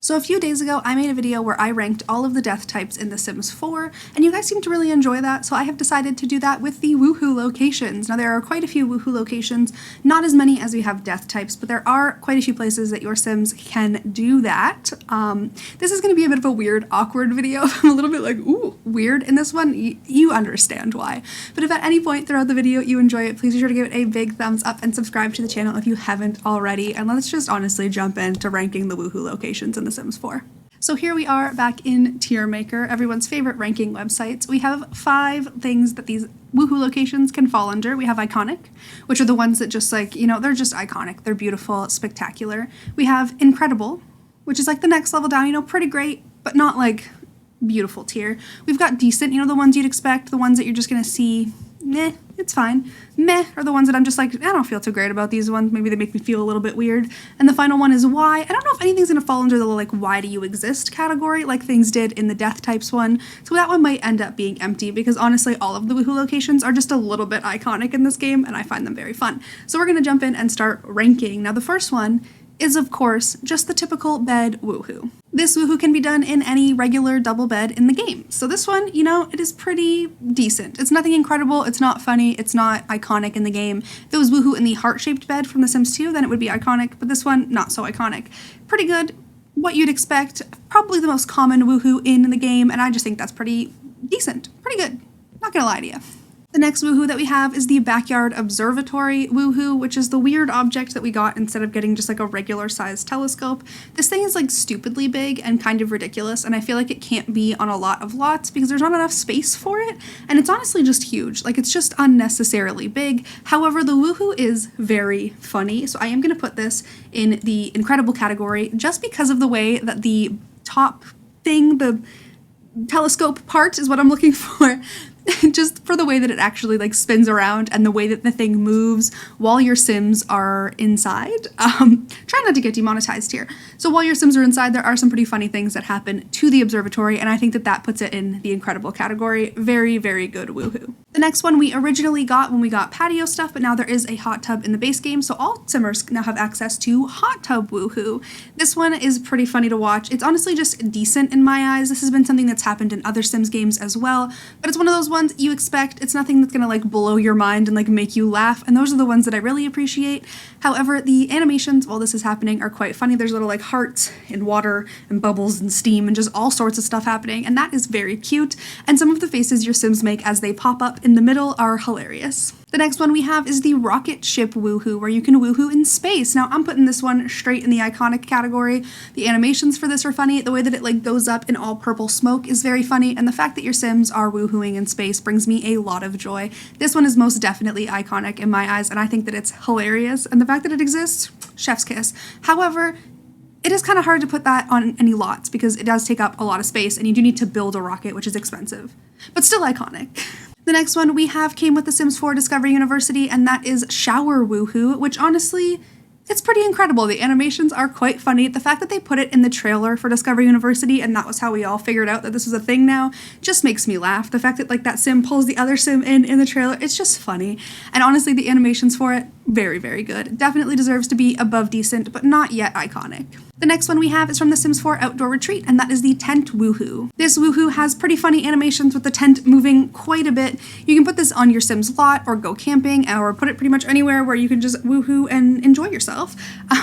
So a few days ago, I made a video where I ranked all of the death types in The Sims 4, and you guys seem to really enjoy that, so I have decided to do that with the woohoo locations. Now there are quite a few woohoo locations, not as many as we have death types, but there are quite a few places that your Sims can do that. This is going to be a bit of a weird, awkward video. I'm a little bit like, ooh, weird in this one. You understand why. But if at any point throughout the video you enjoy it, please be sure to give it a big thumbs up and subscribe to the channel if you haven't already, and let's just honestly jump into ranking the woohoo locations in The Sims 4. So here we are back in Tier Maker, everyone's favorite ranking websites. We have 5 things that these woohoo locations can fall under. We have iconic, which are the ones that just like, you know, they're just iconic. They're beautiful, spectacular. We have incredible, which is like the next level down, you know, pretty great, but not like beautiful tier. We've got decent, you know, the ones you'd expect, the ones that you're just gonna see, meh, it's fine. Meh are the ones that I'm just like, I don't feel too great about these ones. Maybe they make me feel a little bit weird. And the final one is why. I don't know if anything's gonna fall under the like why do you exist category like things did in the death types one. So that one might end up being empty because honestly all of the woohoo locations are just a little bit iconic in this game and I find them very fun. So we're gonna jump in and start ranking. Now the first one is of course just the typical bed woohoo. This woohoo can be done in any regular double bed in the game. So this one, you know, it is pretty decent. It's nothing incredible, it's not funny, it's not iconic in the game. If it was woohoo in the heart-shaped bed from The Sims 2, then it would be iconic, but this one, not so iconic. Pretty good, what you'd expect, probably the most common woohoo in the game, and I just think that's pretty decent, pretty good, not gonna lie to you. The next woohoo that we have is the backyard observatory woohoo, which is the weird object that we got instead of getting just like a regular sized telescope. This thing is like stupidly big and kind of ridiculous, and I feel like it can't be on a lot of lots because there's not enough space for it, and it's honestly just huge. Like it's just unnecessarily big. However, the woohoo is very funny, so I am going to put this in the incredible category just because of the way that the top thing, the telescope part is what I'm looking for. Just for the way that it actually like spins around and the way that the thing moves while your Sims are inside. Try not to get demonetized here. So while your Sims are inside, there are some pretty funny things that happen to the observatory, and I think that that puts it in the incredible category. Very, very good woohoo. The next one we originally got when we got patio stuff, but now there is a hot tub in the base game, so all Simmers now have access to hot tub woohoo. This one is pretty funny to watch. It's honestly just decent in my eyes. This has been something that's happened in other Sims games as well, but it's one of those ones you expect. It's nothing that's gonna like blow your mind and like make you laugh, and those are the ones that I really appreciate. However, the animations while this is happening are quite funny. There's little like hearts and water and bubbles and steam and just all sorts of stuff happening, and that is very cute, and some of the faces your Sims make as they pop up in the middle are hilarious. The next one we have is the rocket ship woohoo, where you can woohoo in space. Now I'm putting this one straight in the iconic category. The animations for this are funny. The way that it like goes up in all purple smoke is very funny, and the fact that your Sims are woohooing in space brings me a lot of joy. This one is most definitely iconic in my eyes, and I think that it's hilarious, and the fact that it exists, chef's kiss. However, it is kind of hard to put that on any lots because it does take up a lot of space and you do need to build a rocket, which is expensive, but still iconic. The next one we have came with The Sims 4 Discovery University, and that is shower woohoo, which honestly, it's pretty incredible. The animations are quite funny. The fact that they put it in the trailer for Discovery University and that was how we all figured out that this was a thing now just makes me laugh. The fact that like that Sim pulls the other Sim in the trailer, it's just funny. And honestly, the animations for it, very, very good. It definitely deserves to be above decent, but not yet iconic. The next one we have is from The Sims 4 Outdoor Retreat, and that is the tent woohoo. This woohoo has pretty funny animations with the tent moving quite a bit. You can put this on your Sims lot or go camping or put it pretty much anywhere where you can just woohoo and enjoy yourself.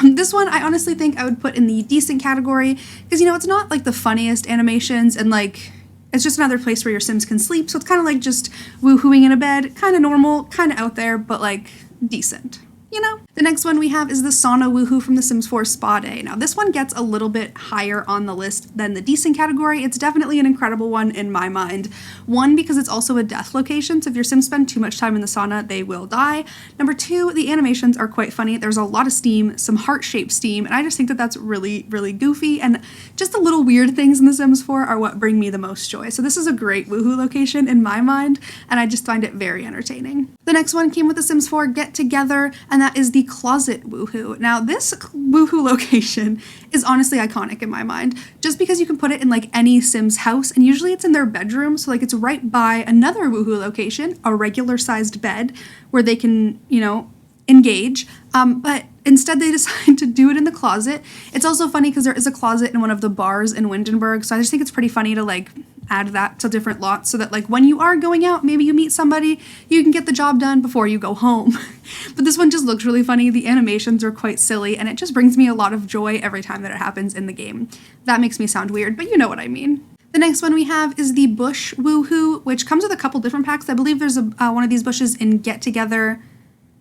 This one I honestly think I would put in the decent category because, you know, it's not like the funniest animations and like it's just another place where your Sims can sleep. So it's kind of like just woohooing in a bed, kind of normal, kind of out there, but like decent. You know? The next one we have is the sauna woohoo from The Sims 4 Spa Day. Now this one gets a little bit higher on the list than the decent category. It's definitely an incredible one in my mind. One, because it's also a death location, so if your Sims spend too much time in the sauna, they will die. Number 2, the animations are quite funny. There's a lot of steam, some heart-shaped steam, and I just think that that's really, really goofy, and just the little weird things in The Sims 4 are what bring me the most joy. So this is a great woohoo location in my mind, and I just find it very entertaining. The next one came with The Sims 4 Get Together, and that is the closet woohoo. Now this woohoo location is honestly iconic in my mind, just because you can put it in like any Sim's house, and usually it's in their bedroom, so like it's right by another woohoo location, a regular sized bed where they can, you know, engage, but Instead, they decided to do it in the closet. It's also funny because there is a closet in one of the bars in Windenburg, so I just think it's pretty funny to like add that to different lots so that like when you are going out, maybe you meet somebody, you can get the job done before you go home. But this one just looks really funny. The animations are quite silly, and it just brings me a lot of joy every time that it happens in the game. That makes me sound weird, but you know what I mean. The next one we have is the Bush Woohoo, which comes with a couple different packs. I believe there's one of these bushes in Get Together,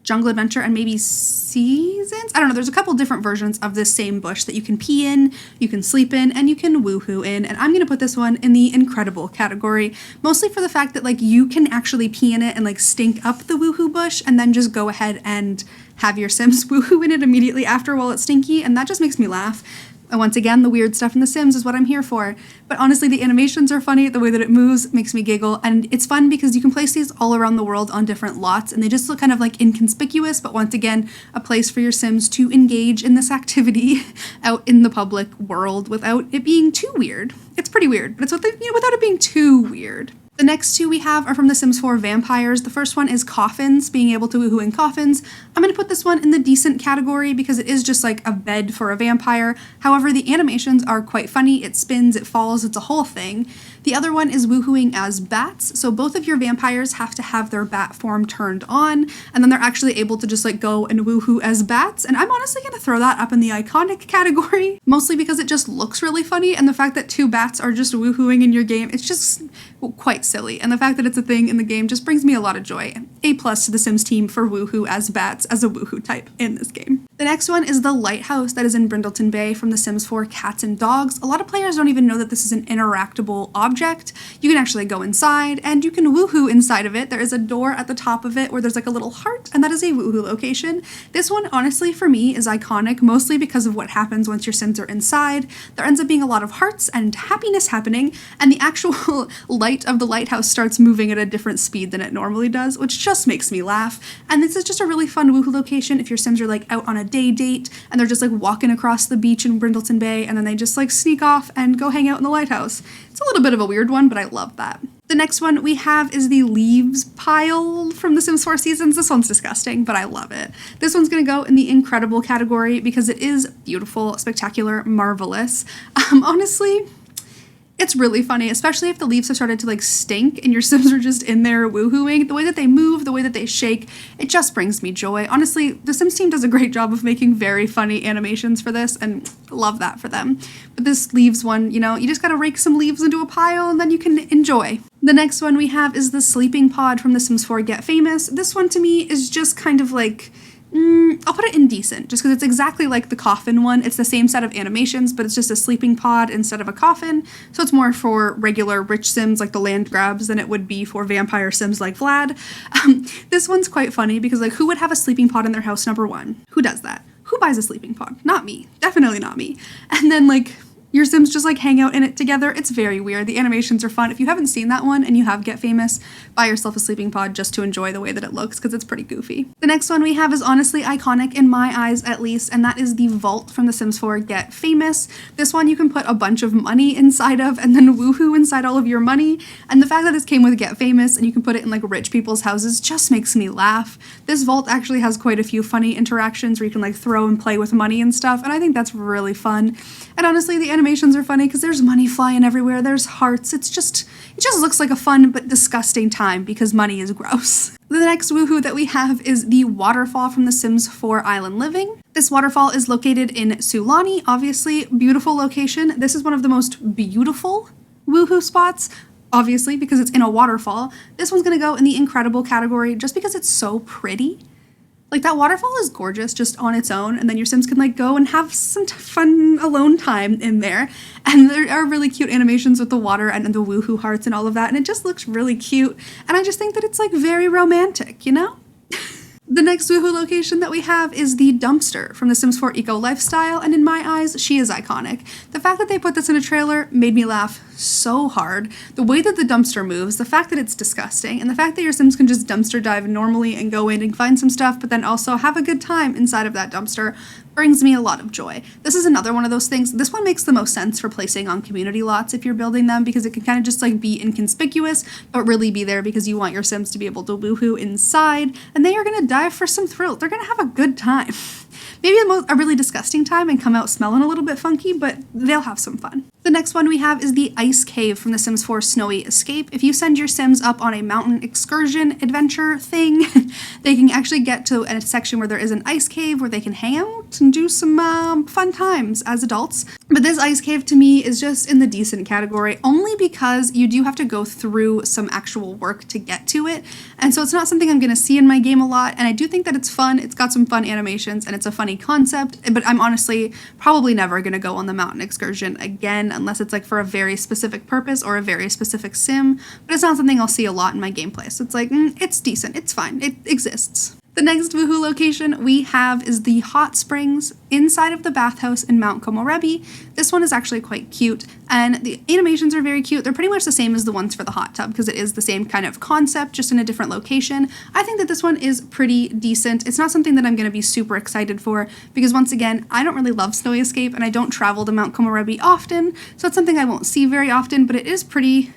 Jungle Adventure, and maybe Seasons? I don't know, there's a couple different versions of this same bush that you can pee in, you can sleep in, and you can woohoo in, and I'm gonna put this one in the incredible category, mostly for the fact that like you can actually pee in it and like stink up the woohoo bush and then just go ahead and have your Sims woohoo in it immediately after while it's stinky, and that just makes me laugh. And once again, the weird stuff in The Sims is what I'm here for. But honestly, the animations are funny, the way that it moves makes me giggle, and it's fun because you can place these all around the world on different lots, and they just look kind of like inconspicuous, but once again, a place for your Sims to engage in this activity out in the public world without it being too weird. It's pretty weird, but it's without it being too weird. The next two we have are from The Sims 4 Vampires. The first one is coffins, being able to woohoo in coffins. I'm going to put this one in the decent category because it is just like a bed for a vampire. However, the animations are quite funny. It spins, it falls, it's a whole thing. The other one is woohooing as bats. So both of your vampires have to have their bat form turned on, and then they're actually able to just like go and woohoo as bats. And I'm honestly going to throw that up in the iconic category, mostly because it just looks really funny, and the fact that two bats are just woohooing in your game, it's just quite silly. And the fact that it's a thing in the game just brings me a lot of joy. A+ to the Sims team for woohoo as bats as a woohoo type in this game. The next one is the lighthouse that is in Brindleton Bay from The Sims 4 Cats and Dogs. A lot of players don't even know that this is an interactable object. You can actually go inside and you can woohoo inside of it. There is a door at the top of it where there's like a little heart, and that is a woohoo location. This one, honestly, for me is iconic, mostly because of what happens once your Sims are inside. There ends up being a lot of hearts and happiness happening, and the actual light of the lighthouse starts moving at a different speed than it normally does, which just makes me laugh. And this is just a really fun woohoo location if your Sims are like out on a day date and they're just like walking across the beach in Brindleton Bay, and then they just like sneak off and go hang out in the lighthouse. It's a little bit of a weird one, but I love that. The next one we have is the leaves pile from The Sims 4 Seasons. This one's disgusting, but I love it. This one's gonna go in the incredible category because it is beautiful, spectacular, marvelous. Honestly, it's really funny, especially if the leaves have started to like stink and your Sims are just in there woohooing. The way that they move, the way that they shake, it just brings me joy. Honestly, the Sims team does a great job of making very funny animations for this, and love that for them. But this leaves one, you know, you just gotta rake some leaves into a pile and then you can enjoy. The next one we have is the sleeping pod from The Sims 4 Get Famous. This one to me is just kind of like, I'll put it in decent, just because it's exactly like the coffin one. It's the same set of animations, but it's just a sleeping pod instead of a coffin. So it's more for regular rich Sims like the land grabs than it would be for vampire Sims like Vlad. This one's quite funny because like who would have a sleeping pod in their house, number one? Who does that? Who buys a sleeping pod? Not me. Definitely not me. And then like your Sims just like hang out in it together. It's very weird. The animations are fun. If you haven't seen that one and you have Get Famous, buy yourself a sleeping pod just to enjoy the way that it looks because it's pretty goofy. The next one we have is honestly iconic in my eyes at least, and that is the vault from The Sims 4 Get Famous. This one you can put a bunch of money inside of and then woohoo inside all of your money. And the fact that this came with Get Famous and you can put it in like rich people's houses just makes me laugh. This vault actually has quite a few funny interactions where you can like throw and play with money and stuff, and I think that's really fun. And honestly, the animations are funny because there's money flying everywhere, there's hearts, it just looks like a fun but disgusting time because money is gross. The next woohoo that we have is the waterfall from The Sims 4 Island Living. This waterfall is located in Sulani, obviously, beautiful location. This is one of the most beautiful woohoo spots, obviously, because it's in a waterfall. This one's gonna go in the incredible category just because it's so pretty. Like, that waterfall is gorgeous just on its own, and then your Sims can like go and have some fun alone time in there. And there are really cute animations with the water and the woohoo hearts and all of that, and it just looks really cute. And I just think that it's like very romantic, you know? The next woohoo location that we have is the dumpster from The Sims 4 Eco Lifestyle, and in my eyes, she is iconic. The fact that they put this in a trailer made me laugh so hard. The way that the dumpster moves, the fact that it's disgusting, and the fact that your Sims can just dumpster dive normally and go in and find some stuff, but then also have a good time inside of that dumpster, brings me a lot of joy. This is another one of those things. This one makes the most sense for placing on community lots if you're building them, because it can kind of just like be inconspicuous, but really be there because you want your Sims to be able to woohoo inside, and they are gonna dive for some thrill. They're gonna have a good time. maybe a really disgusting time and come out smelling a little bit funky, but they'll have some fun. The next one we have is the Ice Cave from The Sims 4 Snowy Escape. If you send your Sims up on a mountain excursion adventure thing, they can actually get to a section where there is an ice cave where they can hang out and do some fun times as adults. But this ice cave to me is just in the decent category, only because you do have to go through some actual work to get to it. And so it's not something I'm going to see in my game a lot. And I do think that it's fun. It's got some fun animations and it's a funny concept. But I'm honestly probably never going to go on the mountain excursion again, unless it's like for a very specific purpose or a very specific sim. But it's not something I'll see a lot in my gameplay. So it's like, it's decent. It's fine. It exists. The next woohoo location we have is the hot springs inside of the bathhouse in Mount Komorebi. This one is actually quite cute, and the animations are very cute. They're pretty much the same as the ones for the hot tub because it is the same kind of concept, just in a different location. I think that this one is pretty decent. It's not something that I'm going to be super excited for because, once again, I don't really love Snowy Escape and I don't travel to Mount Komorebi often, so it's something I won't see very often, but it is pretty.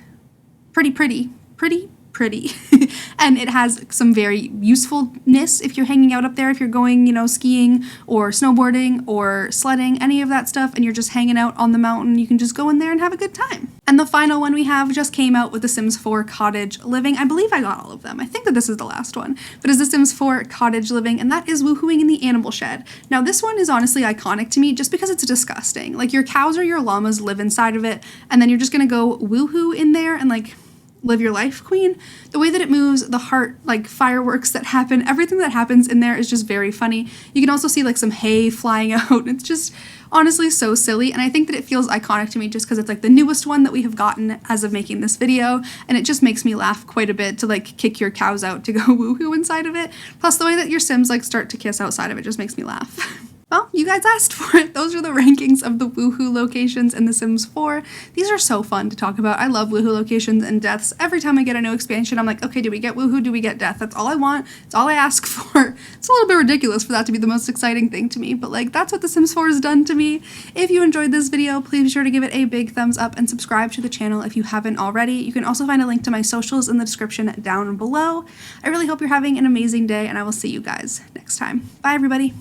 And it has some very usefulness if you're hanging out up there, if you're going, skiing or snowboarding or sledding, any of that stuff, and you're just hanging out on the mountain, you can just go in there and have a good time. And the final one we have just came out with The Sims 4 Cottage Living. I believe I got all of them. I think that this is the last one, but it's The Sims 4 Cottage Living, and that is woohooing in the animal shed. Now this one is honestly iconic to me just because it's disgusting. Like, your cows or your llamas live inside of it, and then you're just gonna go woohoo in there and like live your life, queen. The way that it moves, the heart, like fireworks that happen, everything that happens in there is just very funny. You can also see like some hay flying out. It's just honestly so silly, and I think that it feels iconic to me just because it's like the newest one that we have gotten as of making this video, and it just makes me laugh quite a bit to like kick your cows out to go woohoo inside of it. Plus the way that your Sims like start to kiss outside of it just makes me laugh. Well, you guys asked for it. Those are the rankings of the woohoo locations in The Sims 4. These are so fun to talk about. I love woohoo locations and deaths. Every time I get a new expansion, I'm like, okay, do we get woohoo? Do we get death? That's all I want. It's all I ask for. It's a little bit ridiculous for that to be the most exciting thing to me, but like, that's what The Sims 4 has done to me. If you enjoyed this video, please be sure to give it a big thumbs up and subscribe to the channel if you haven't already. You can also find a link to my socials in the description down below. I really hope you're having an amazing day, and I will see you guys next time. Bye, everybody.